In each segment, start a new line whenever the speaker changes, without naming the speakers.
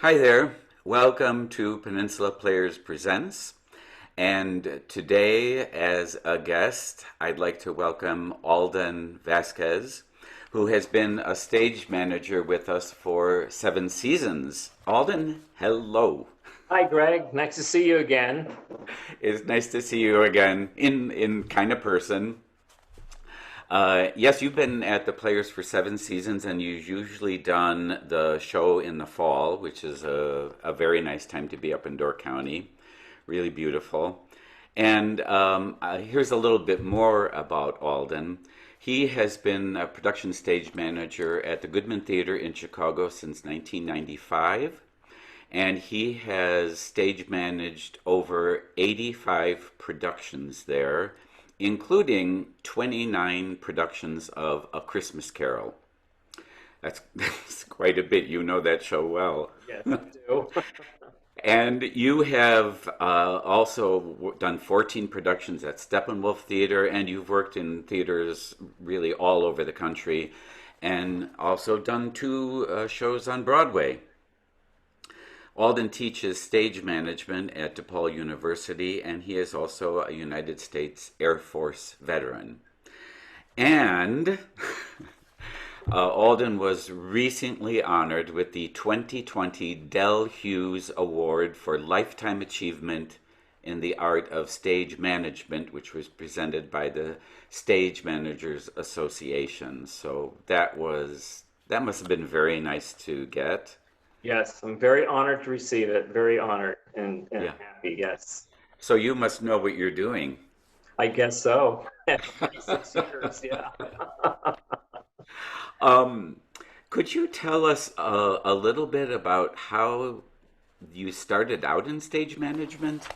Hi there. Welcome to Peninsula Players Presents. And today, as a guest, I'd like to welcome Alden Vasquez, who has been a stage manager with us for 7 seasons. Alden, hello.
Hi, Greg. Nice to see you again.
It's nice to see you again in kind of person. Yes, you've been at the Players for 7 seasons, and you've usually done the show in the fall, which is a very nice time to be up in Door County. Really beautiful. And here's a little bit more about Alden. He has been a production stage manager at the Goodman Theater in Chicago since 1995, and he has stage managed over 85 productions there, including 29 productions of A Christmas Carol. That's quite a bit. You know that show well.
Yes, I do.
And you have also done 14 productions at Steppenwolf Theater, and you've worked in theaters really all over the country, and also done two shows on Broadway. Alden teaches stage management at DePaul University, and he is also a United States Air Force veteran. And Alden was recently honored with the 2020 Dell Hughes Award for Lifetime Achievement in the Art of Stage Management, which was presented by the Stage Managers Association. So that must have been very nice to get.
Yes, I'm very honored to receive it. Very honored and
Yeah.
happy. Yes,
So you must know what you're doing.
I guess so. 26 years. Yeah.
Um, could you tell us a little bit about how you started out in stage management?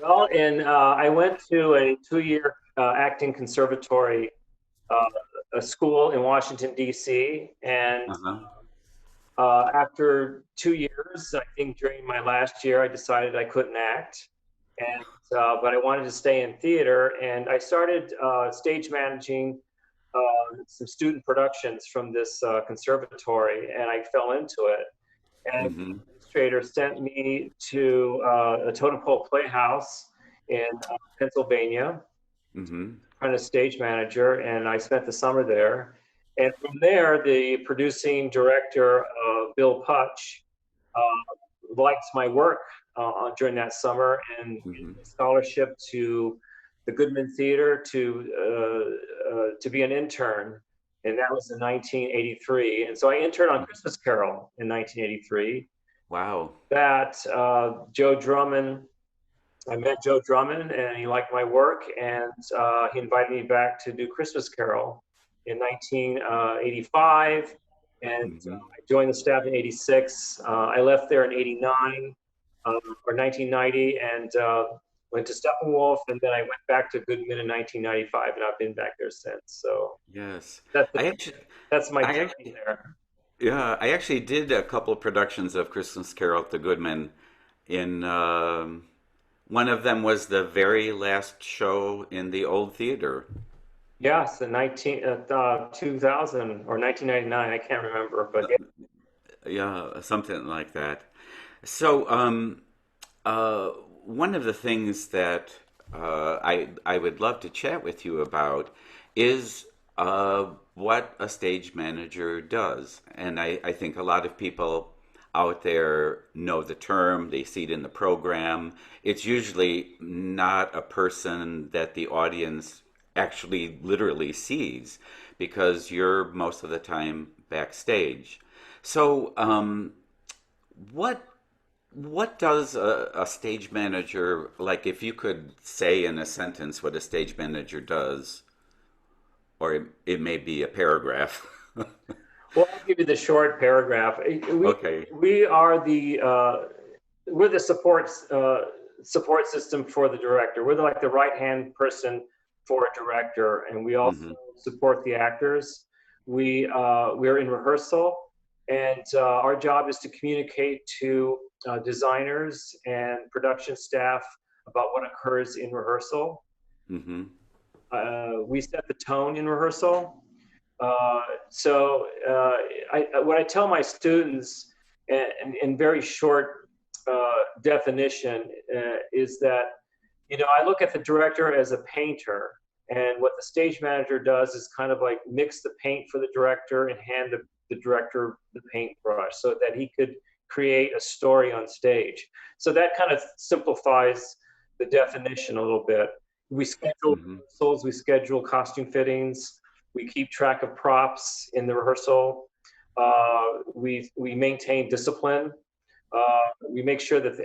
Well, I went to a 2-year acting conservatory, uh, a school in Washington, D.C. And
Uh-huh.
after 2 years, I think during my last year, I decided I couldn't act. And but I wanted to stay in theater, and I started stage managing some student productions from this conservatory, and I fell into it. And the
Mm-hmm.
administrator sent me to a Totem Pole Playhouse in Pennsylvania,
Mm-hmm.
apprentice stage manager, and I spent the summer there. And from there, the producing director, Bill Putch, liked my work during that summer and gave
Mm-hmm.
me a scholarship to the Goodman Theater to be an intern, and that was in 1983. And so I interned on Christmas Carol in 1983.
Wow.
That Joe Drummond, I met Joe Drummond, and he liked my work, and he invited me back to do Christmas Carol in 1985, and
Mm-hmm.
I joined the staff in '86. I left there in '89 or 1990, and went to Steppenwolf, and then I went back to Goodman in 1995, and I've been back there since. So
Yes.
that's the,
I actually
that's my
I
journey
actually
there.
yeah, I actually did a couple productions of Christmas Carol at the Goodman in one of them was the very last show in the old theater.
Yes, in 2000 or 1999, I can't remember, but yeah.
Yeah, something like that. So, uh, one of the things that I would love to chat with you about is what a stage manager does, and I think a lot of people out there know the term. They see it in the program. It's usually not a person that the audience actually literally sees because you're most of the time backstage. So, what what does a stage manager, like if you could say in a sentence what a stage manager does, or it may be a paragraph.
Well, I'll give you the short paragraph.
Okay.
We are we're the support system for the director. We're like the right hand person for a director, and we also
Hmm.
support the actors. We're in rehearsal, and our job is to communicate to designers and production staff about what occurs in rehearsal.
Hmm.
We set the tone in rehearsal. Uh, so what I tell my students in very short definition, is that, I look at the director as a painter, and what the stage manager does is kind of like mix the paint for the director and hand the director the paintbrush so that he could create a story on stage. So that kind of simplifies the definition a little bit. We schedule
Hmm.
rehearsals, we schedule costume fittings, we keep track of props in the rehearsal. We maintain discipline. We make sure that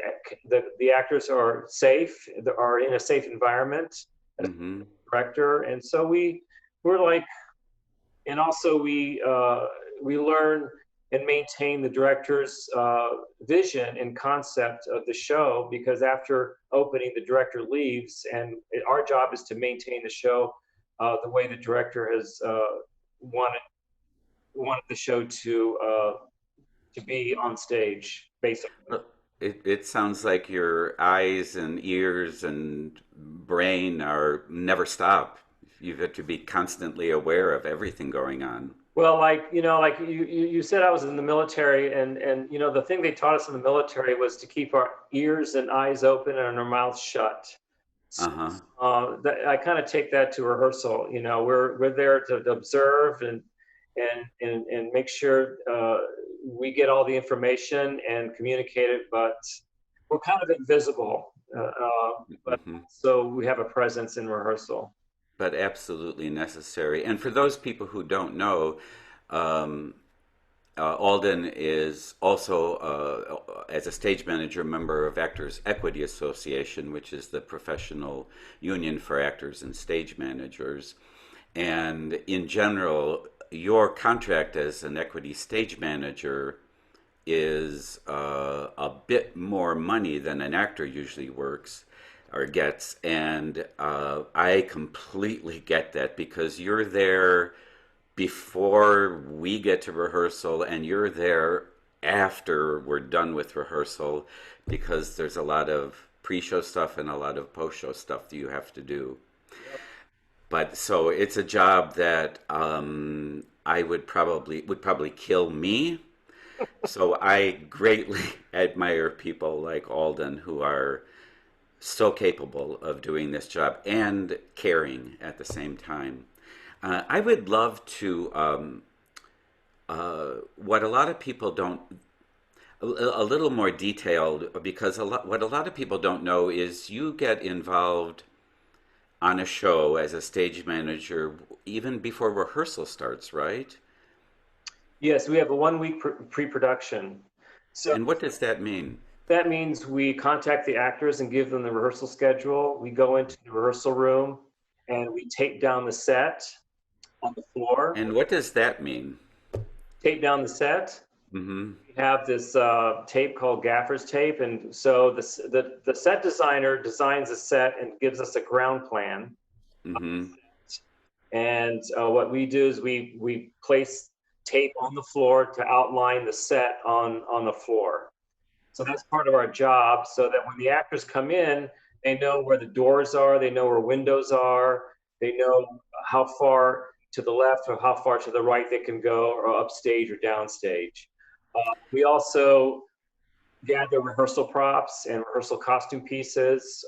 the actors are safe, are in a safe environment as
Hmm.
a director, and so we're like, and also we learn and maintain the director's vision and concept of the show, because after opening, the director leaves, and our job is to maintain the show the way the director has wanted wanted the show to be on stage, basically.
It sounds like your eyes and ears and brain are never stop. You have to be constantly aware of everything going on.
Well, like, like you said, I was in the military, and the thing they taught us in the military was to keep our ears and eyes open and our mouths shut. So,
Uh-huh.
I kind of take that to rehearsal. We're there to observe and make sure we get all the information and communicate it, but we're kind of invisible. But
Hmm.
so we have a presence in rehearsal.
But absolutely necessary. And for those people who don't know, um, Alden is also, as a stage manager, a member of Actors Equity Association, which is the professional union for actors and stage managers. And in general, your contract as an equity stage manager is a bit more money than an actor usually works or gets. And I completely get that because you're there before we get to rehearsal and you're there after we're done with rehearsal because there's a lot of pre-show stuff and a lot of post-show stuff that you have to do.
Yep.
But so it's a job that I would probably kill me. So I greatly admire people like Alden who are so capable of doing this job and caring at the same time. I would love to, what a lot of people don't, a little more detailed, because what a lot of people don't know is you get involved on a show as a stage manager even before rehearsal starts, right?
Yes, we have a 1 week pre-production. So
And what does that mean?
that means we contact the actors and give them the rehearsal schedule. We go into the rehearsal room and we tape down the set on the floor.
And what does that mean?
Tape down the set.
Mm-hmm.
We have this tape called gaffer's tape, and so the set designer designs a set and gives us a ground plan.
Mm-hmm.
And what we do is we place tape on the floor to outline the set on the floor. So that's part of our job, so that when the actors come in, they know where the doors are, they know where windows are, they know how far to the left or how far to the right they can go, or upstage or downstage. We also gather rehearsal props and rehearsal costume pieces.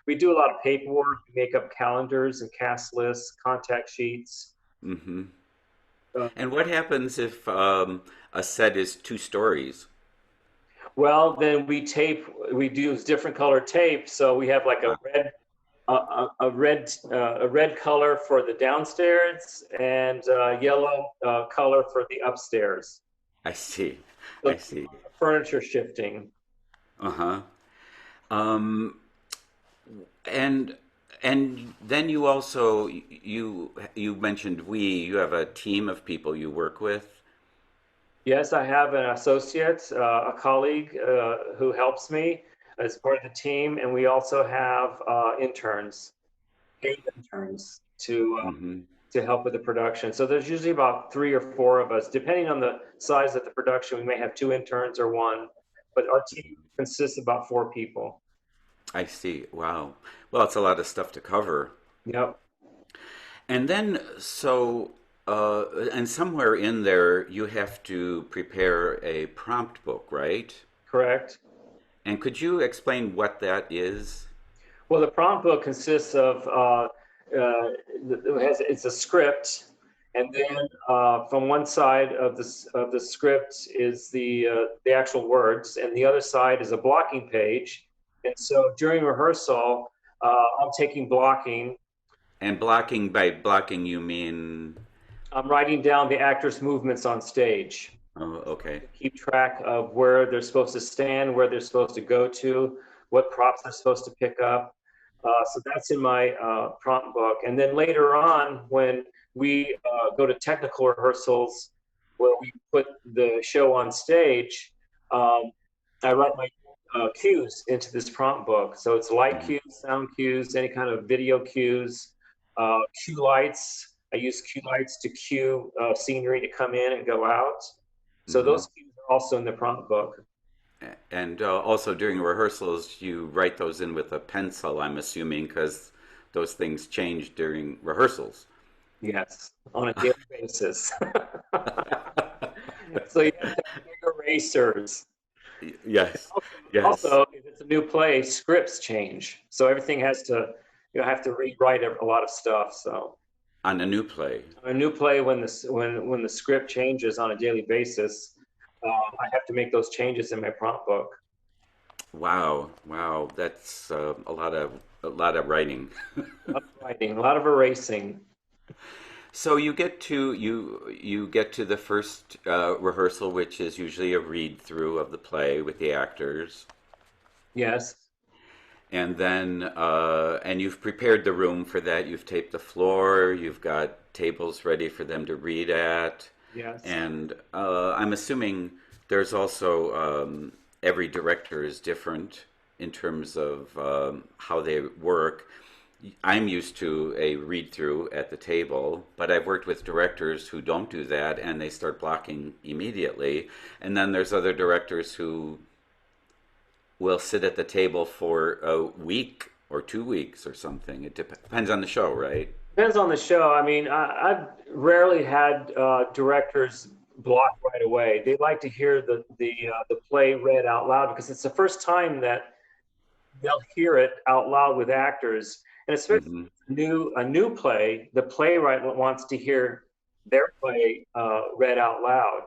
We do a lot of paperwork, make up calendars and cast lists, contact sheets.
Mm-hmm.
Uh,
And what happens if a set is 2 stories?
well, then we use different color tape. So we have like
Ah,
a red color for the downstairs and yellow color for the upstairs.
I see.
So
I see.
furniture shifting.
Uh-huh. Um, and and then you also you mentioned you have a team of people you work with.
Yes, I have an associate, a colleague who helps me as part of the team, and we also have interns, paid interns
Mm-hmm.
to help with the production. So there's usually about 3 or 4 of us, depending on the size of the production. We may have 2 interns or one, but our team consists of about 4 people.
I see. Wow. Well, it's a lot of stuff to cover.
Yep.
And then, so And somewhere in there, you have to prepare a prompt book, right?
correct?
And could you explain what that is?
Well, the prompt book consists of it's a script, and then from one side of the script is the actual words, and the other side is a blocking page. And so during rehearsal, I'm taking blocking.
And blocking, by blocking, you mean,
I'm writing down the actors' movements on stage.
oh, okay.
Keep track of where they're supposed to stand, where they're supposed to go to, what props they're supposed to pick up. So that's in my prompt book. And then later on, when we go to technical rehearsals, where we put the show on stage, I write my cues into this prompt book. So it's light
Mhm.
cues, sound cues, any kind of video cues, cue lights. I use cue lights to cue scenery to come in and go out. So
Hmm.
those cues are also in the prompt book.
And also during rehearsals, you write those in with a pencil, I'm assuming, because those things change during rehearsals.
Yes, on a daily basis. So you have to have big erasers.
Yes,
Also,
yes.
also, if it's a new play, scripts change. So everything has to, you have to rewrite a lot of stuff. So
On a new play.
a new play, when the script changes on a daily basis, I have to make those changes in my prompt book.
Wow, wow, that's a lot of writing.
A lot of writing, a lot of erasing.
So you get to the first rehearsal, which is usually a read through of the play with the actors,
Yes,
and then and you've prepared the room for that. You've taped the floor. You've got tables ready for them to read at,
yes.
and I'm assuming there's also every director is different in terms of how they work. I'm used to a read through at the table, but I've worked with directors who don't do that and they start blocking immediately. And then there's other directors who will sit at the table for a week or 2 weeks or something. It depends on the show, right?
Depends on the show. I mean, I've rarely had directors block right away. They like to hear the play read out loud because it's the first time that they'll hear it out loud with actors, and especially
Mm-hmm.
a new play. The playwright wants to hear their play read out loud.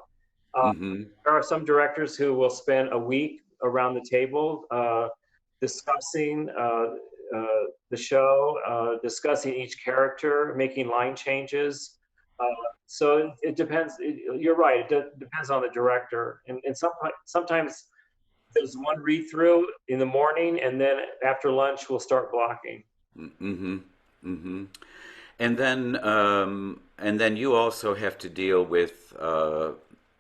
Uh,
Mm-hmm.
there are some directors who will spend a week around the table discussing the show, discussing each character, making line changes. Uh, so it depends. You're right. Depends on the director, and sometimes there's one read through in the morning, and then after lunch we'll start blocking.
Mm-hmm. Mm-hmm. And then you also have to deal with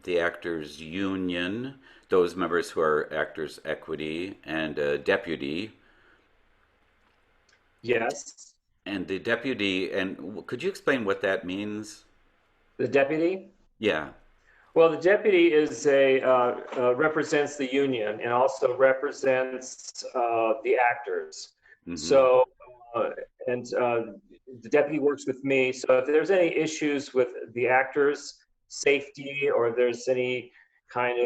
the actors union, those members who are actors equity, and a deputy.
Yes,
And the deputy, and could you explain what that means?
the deputy.
Yeah.
Well, the deputy is represents the union and also represents the actors.
Mm-hmm.
So, uh, and the deputy works with me. So if there's any issues with the actors' safety or there's any kind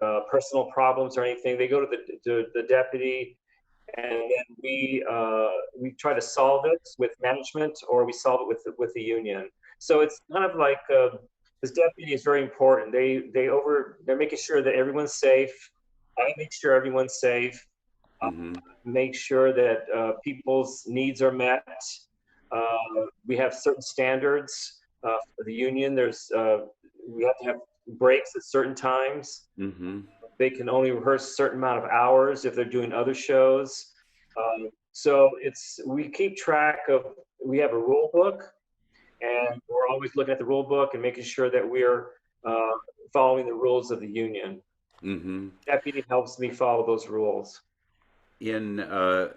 of personal problems or anything, they go to the deputy, and then we try to solve it with management or we solve it with the union. So it's kind of like this deputy is very important. They're making sure that everyone's safe. I make sure everyone's safe.
Mm-hmm.
Make sure that people's needs are met. We have certain standards for the union. We have to have breaks at certain times.
Mm-hmm.
They can only rehearse a certain amount of hours if they're doing other shows. So we keep track of. We have a rule book, and we're always looking at the rule book and making sure that we're uh, following the rules of the union.
Mm-hmm.
Deputy helps me follow those rules.
In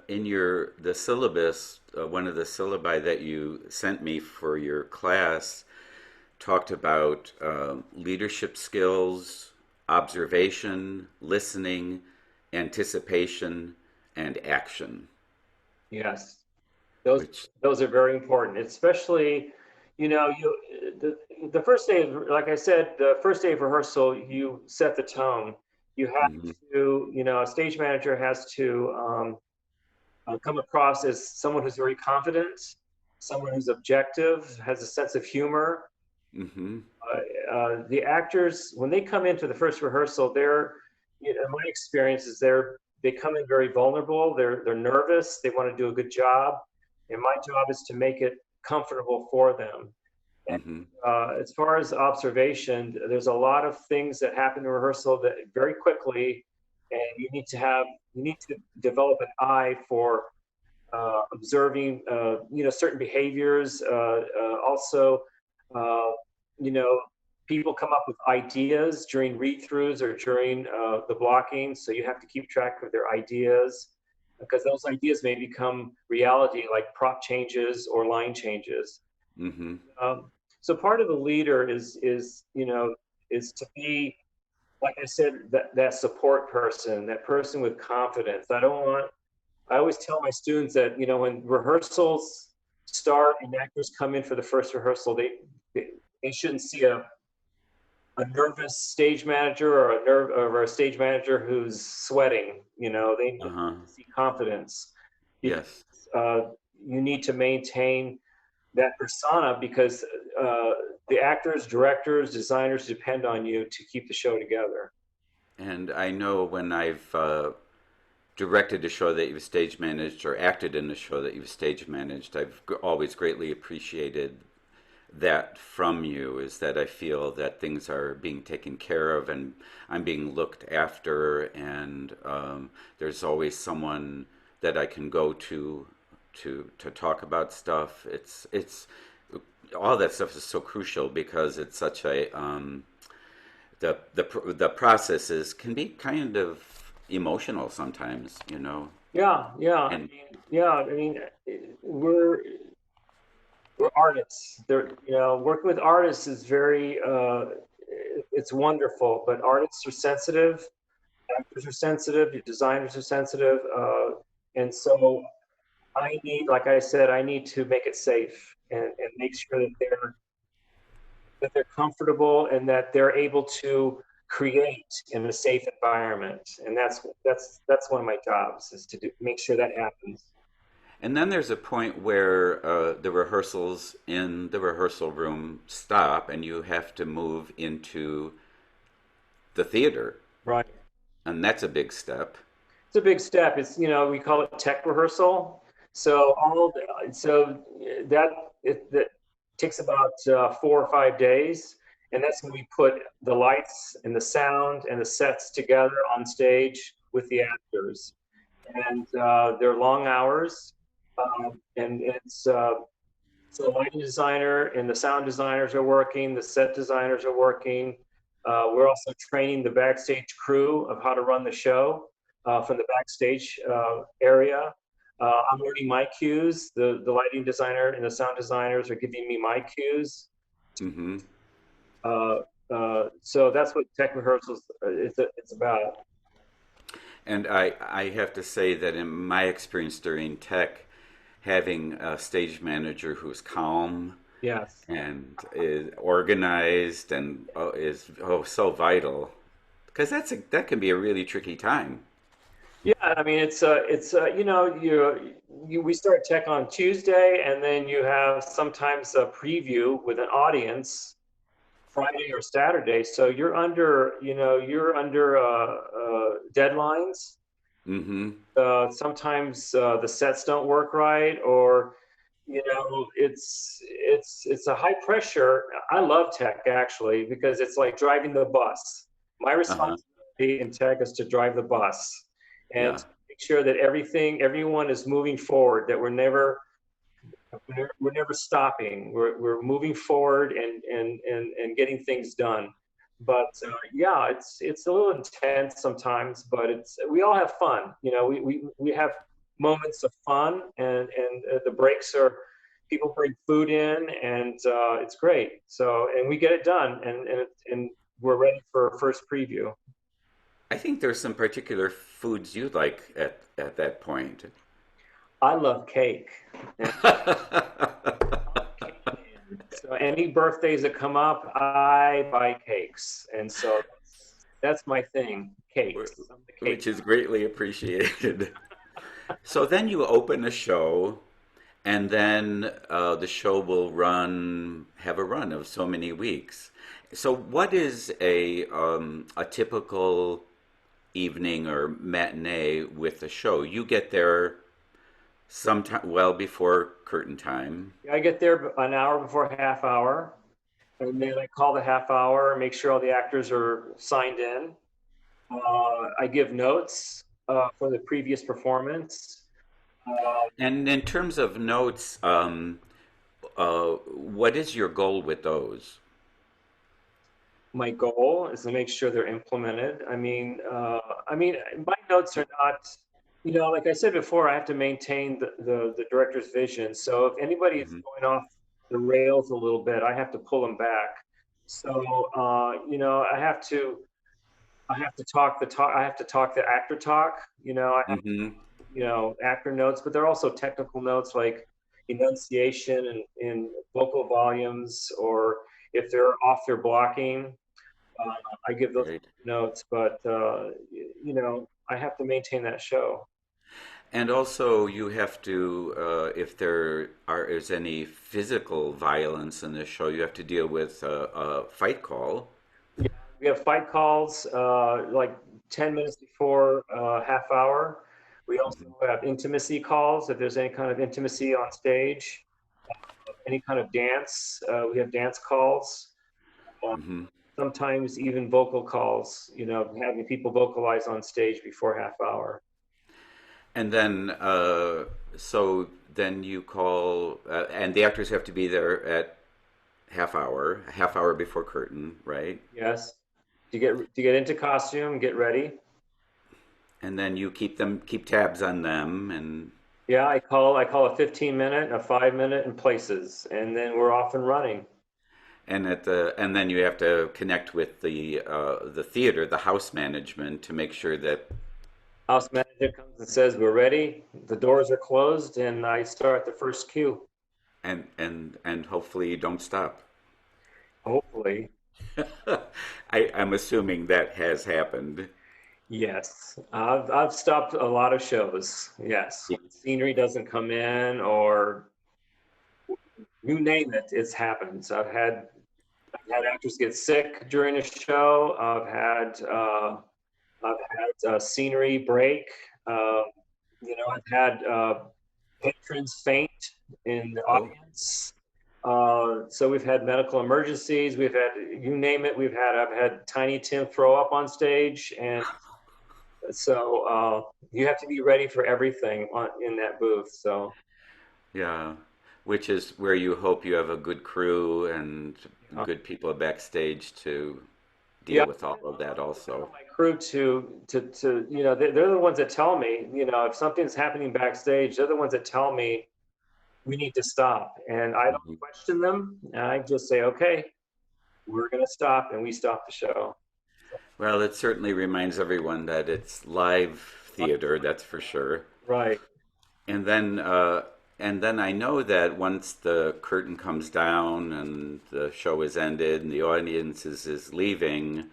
your the syllabus, one of the syllabi that you sent me for your class talked about leadership skills, observation, listening, anticipation, and action.
Yes, those
Which
those are very important, especially the first day, like I said, the first day of rehearsal, you set the tone. You have
Hmm.
to, a stage manager has to come across as someone who's very confident, someone who's objective, has a sense of humor.
Hmm.
The actors, when they come into the first rehearsal, my experience is they come in very vulnerable. They're nervous. They want to do a good job, and my job is to make it comfortable for them. And
Hmm.
as far as observation, there's a lot of things that happen in rehearsal that very quickly, and you need to develop an eye for observing, certain behaviors. Also, uh, you know, people come up with ideas during read-throughs or during the blocking, so you have to keep track of their ideas because those ideas may become reality, like prop changes or line changes.
Hmm.
Um, so part of the leader is to be, like I said, that support person, that person with confidence. I always tell my students that, when rehearsals start and actors come in for the first rehearsal, they shouldn't see a nervous stage manager or a stage manager who's sweating. They
Uh-huh.
see confidence because
Yes.
uh, you need to maintain that persona because uh, the actors, directors, designers depend on you to keep the show together.
And I know when I've directed a show that you've stage managed or acted in a show that you've stage managed, I've always greatly appreciated that from you, is that I feel that things are being taken care of and I'm being looked after, and there's always someone that I can go to talk about stuff. It's all that stuff is so crucial because it's such a the processes can be kind of emotional sometimes,
Yeah, yeah.
and
We're artists. Working with artists is it's wonderful. But artists are sensitive, actors are sensitive, designers are sensitive, and so like I said, I need to make it safe and make sure that they're comfortable and that they're able to create in a safe environment. And that's one of my jobs is to make sure that happens.
then there's a point where the rehearsals in the rehearsal room stop and you have to move into the theater,
Right.
and that's a big step.
It's a big step. We call it tech rehearsal. So that that takes about 4 or 5 days, and that's when we put the lights and the sound and the sets together on stage with the actors. And they're long hours, and so the lighting designer and the sound designers are working, the set designers are working. We're also training the backstage crew of how to run the show from the backstage area. I'm learning my cues. The lighting designer and the sound designers are giving me my cues.
Hmm.
Uh, so that's what tech rehearsals it's about.
And I have to say that in my experience during tech, having a stage manager who's calm
Yes.
and is organized and is so vital, because that can be a really tricky time.
Yeah, we start tech on Tuesday, and then you have sometimes a preview with an audience Friday or Saturday. So you're under deadlines.
Hmm.
Sometimes the sets don't work right, or it's a high pressure. I love tech actually because it's like driving the bus. My
Uh-huh.
responsibility in tech is to drive the bus and
Yeah.
to make sure that everyone is moving forward. That we're never stopping. We're moving forward and getting things done. But yeah, it's a little intense sometimes, but we all have fun. We have moments of fun, and the breaks are people bring food in, and it's great. So and we get it done, and we're ready for first preview.
I think there's some particular foods you like at that point.
I love cake. And So any birthdays that come up, I buy cakes, and so that's my thing, cakes. I'm the cake
which is greatly appreciated. So then you open a show, and then the show will have a run of so many weeks. So what is a typical evening or matinee with the show? You get there sometime well before curtain time.
guy. I get there an hour before half hour, and then I call the half hour, make sure all the actors are signed in. I give notes for the previous performance. Uh,
And in terms of notes, what is your goal with those?
my goal is to make sure they're implemented. I mean, my notes are not, like I said before, I have to maintain the director's vision. So if anybody is
Mhm.
going off the rails a little bit, I have to pull them back. So, I have to talk the talk. I have to talk the actor talk. I have,
Mhm.
actor notes, but there are also technical notes like enunciation and in vocal volumes, or if they're off their blocking, uh, I give those
Right.
notes. But I have to maintain that show.
And also, you have to, if is any physical violence in this show, you have to deal with a fight call.
Yeah, we have fight calls like 10 minutes before half hour. We also
Mhm.
have intimacy calls if there's any kind of intimacy on stage, any kind of dance. We have dance calls. Uh,
Mhm.
Sometimes even vocal calls. Having people vocalize on stage before half hour.
And then, so then you call, and the actors have to be there at half hour before curtain, right?
Yes, to get into costume, get ready.
And then you keep tabs on them,
Yeah, I call a 15 minute, a 5 minute, and places, and then we're off and running.
and then you have to connect with the theater, the house management, to make sure that
House manager comes and says, "We're ready." The doors are closed, and I start the first cue.
and hopefully you don't stop.
Hopefully,
I'm assuming that has happened.
yes. I've stopped a lot of shows. Yes, when scenery doesn't come in, or you name it, it's happened. So I've had actors get sick during a show. I've had scenery break. Uh, I've had patrons faint in the
Oh,
audience. So we've had medical emergencies. We've had, you name it. I've had Tiny Tim throw up on stage, and so you have to be ready for everything in that booth. So
yeah. Which is where you hope you have a good crew and
yeah,
good people backstage to
yeah.
deal with all of that also.
My crew to they're the ones that tell me, if something's happening backstage, they're the ones that tell me we need to stop, and I don't
Mhm.
question them. I just say, okay, we're gonna stop, and we stop the show.
Well, it certainly reminds everyone that it's live theater, that's for sure.
Right.
And then, I know that once the curtain comes down and the show is ended and the audience is leaving,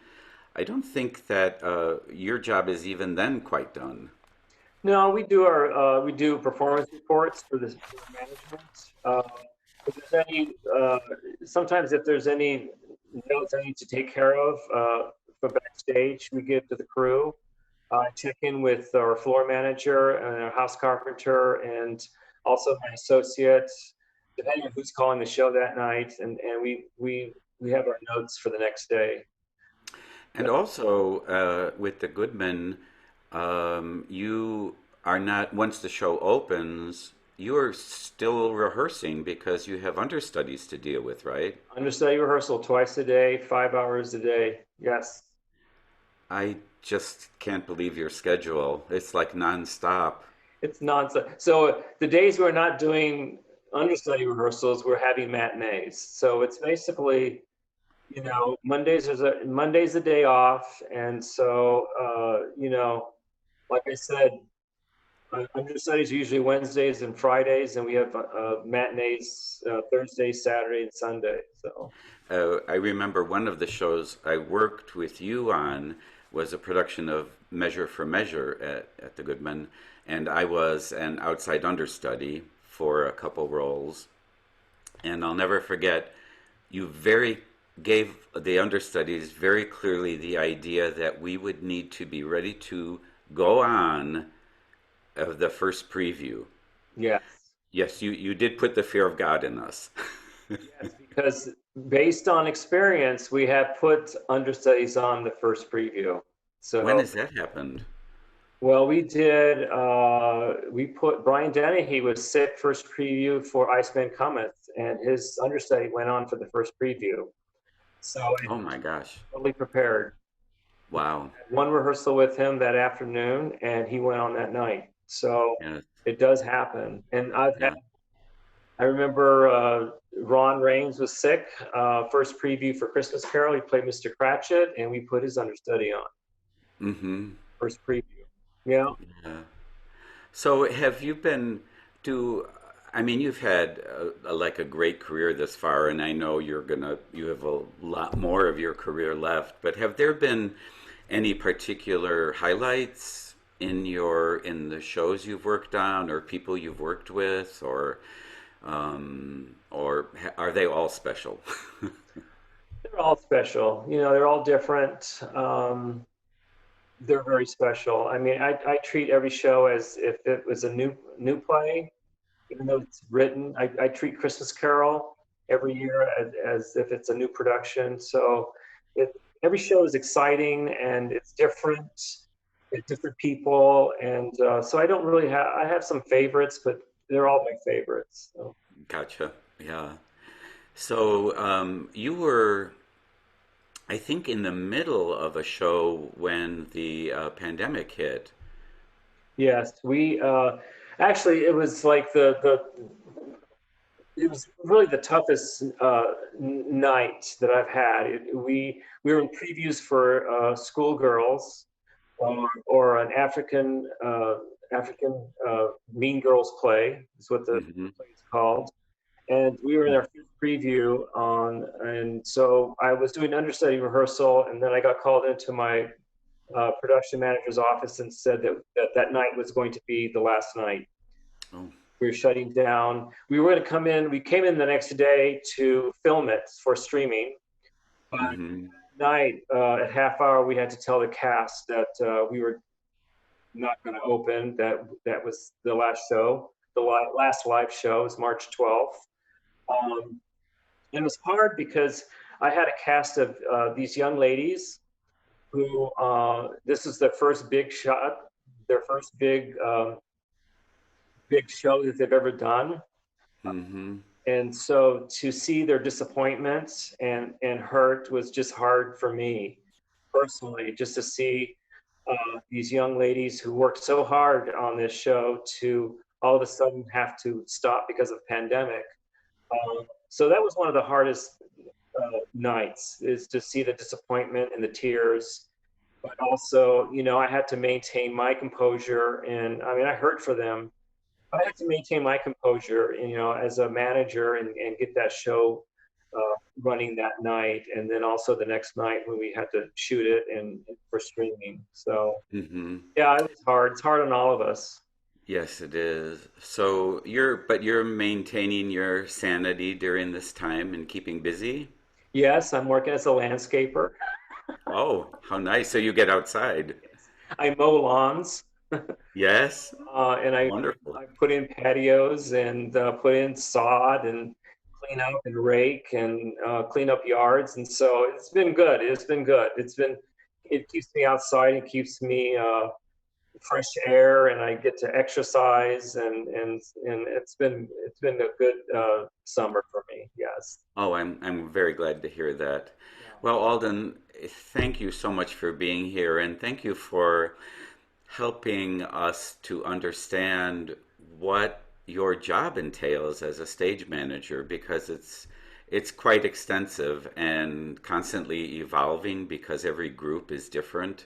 I don't think that your job is even then quite done.
No, we do performance reports for the management. If there's any, sometimes if there's any notes I need to take care of for backstage, we give to the crew. I check in with our floor manager and our house carpenter, and also my associate, depending on who's calling the show that night, and we have our notes for the next day.
And also, with the Goodman, you are not, once the show opens, you're still rehearsing because you have understudies to deal with, right?
Understudy rehearsal twice a day, 5 hours a day. Yes.
I just can't believe your schedule. It's like nonstop.
It's nonsense. So the days we're not doing understudy rehearsals, we're having matinees. So it's basically, Monday's a day off, and so like I said, Understudies are usually Wednesdays and Fridays, and we have matinees Thursday, Saturday, and Sunday. So
I remember one of the shows I worked with you on was a production of Measure for Measure at the Goodman, and I was an outside understudy for a couple roles. And I'll never forget, you very gave the understudies very clearly the idea that we would need to be ready to go on the first preview.
yes,
Yes, you did put the fear of God in us.
yes, because based on experience, we have put understudies on the first preview.
When
So
has that happened?
well, we did. We put Brian Dennehy was sick first preview for Iceman Cometh, and his understudy went on for the first preview. So I
Oh my gosh.
totally prepared.
Wow.
Had one rehearsal with him that afternoon, and he went on that night. So
Yeah.
it does happen. And
Yeah.
I remember Ron Raines was sick. First preview for Christmas Carol, he played Mr. Cratchit, and we put his understudy on
Mm-hmm.
first preview. Yeah.
Yeah. So have you been to, I mean, you've had like a great career this far, and I know you have a lot more of your career left, but have there been any particular highlights in the shows you've worked on or people you've worked with are they all special?
They're all special. You know, they're all different. They're very special. I mean, I treat every show as if it was a new play, even though it's written. I treat Christmas Carol every year as if it's a new production. So it, every show is exciting and it's different. It's different people, and so I don't really have. I have some favorites, but they're all my favorites. So.
Gotcha. Yeah. So you were, I think, in the middle of a show when the pandemic hit.
Yes, we actually it was like the it was really the toughest night that I've had. We were in previews for Schoolgirls or an African Mean Girls play is what the
Hmm.
play is called, and we were in our fifth preview on, and so I was doing understudy rehearsal, and then I got called into my production manager's office and said that night was going to be the last night.
Oh.
We were shutting down. We were going to come in. We came in the next day to film it for streaming. But
Hmm.
night, at half hour, we had to tell the cast that we were not going to open. That was the last show. The last live show is March 12th. And it was hard because I had a cast of these young ladies who this is their first big shot, their first big show that they've ever done.
Hmm.
And so to see their disappointments and hurt was just hard for me personally, just to see these young ladies who worked so hard on this show to all of a sudden have to stop because of pandemic. So that was one of the hardest nights, is to see the disappointment and the tears. But also, you know, I had to maintain my composure, and I mean, I hurt for them. I had to maintain my composure, you know, as a manager, and get that show running that night, and then also the next night when we had to shoot it and for streaming. So
Hmm.
yeah, it was hard. It's hard on all of us.
Yes, it is. So you're maintaining your sanity during this time and keeping busy?
Yes, I'm working as a landscaper.
Oh, how nice. So you get outside.
I mow lawns,
Yes?
and
Wonderful.
I put in patios and put in sod and clean up and rake and clean up yards. And so it's been good. It's been good. It keeps me outside and keeps me fresh air, and I get to exercise, and it's been a good summer for me. Yes.
Oh, I'm very glad to hear that.
Yeah.
Well, Alden, thank you so much for being here, and thank you for helping us to understand what your job entails as a stage manager, because it's quite extensive and constantly evolving because every group is different.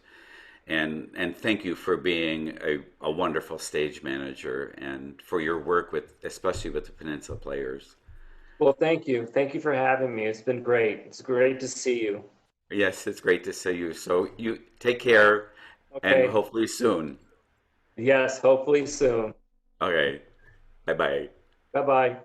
and thank you for being a wonderful stage manager and for your work with, especially with the Peninsula Players.
Well, thank you. Thank you for having me. It's been great. It's great to see you.
Yes, it's great to see you. So you take care and
Okay.
hopefully soon.
Yes, hopefully soon.
Okay. Bye bye.
Bye bye.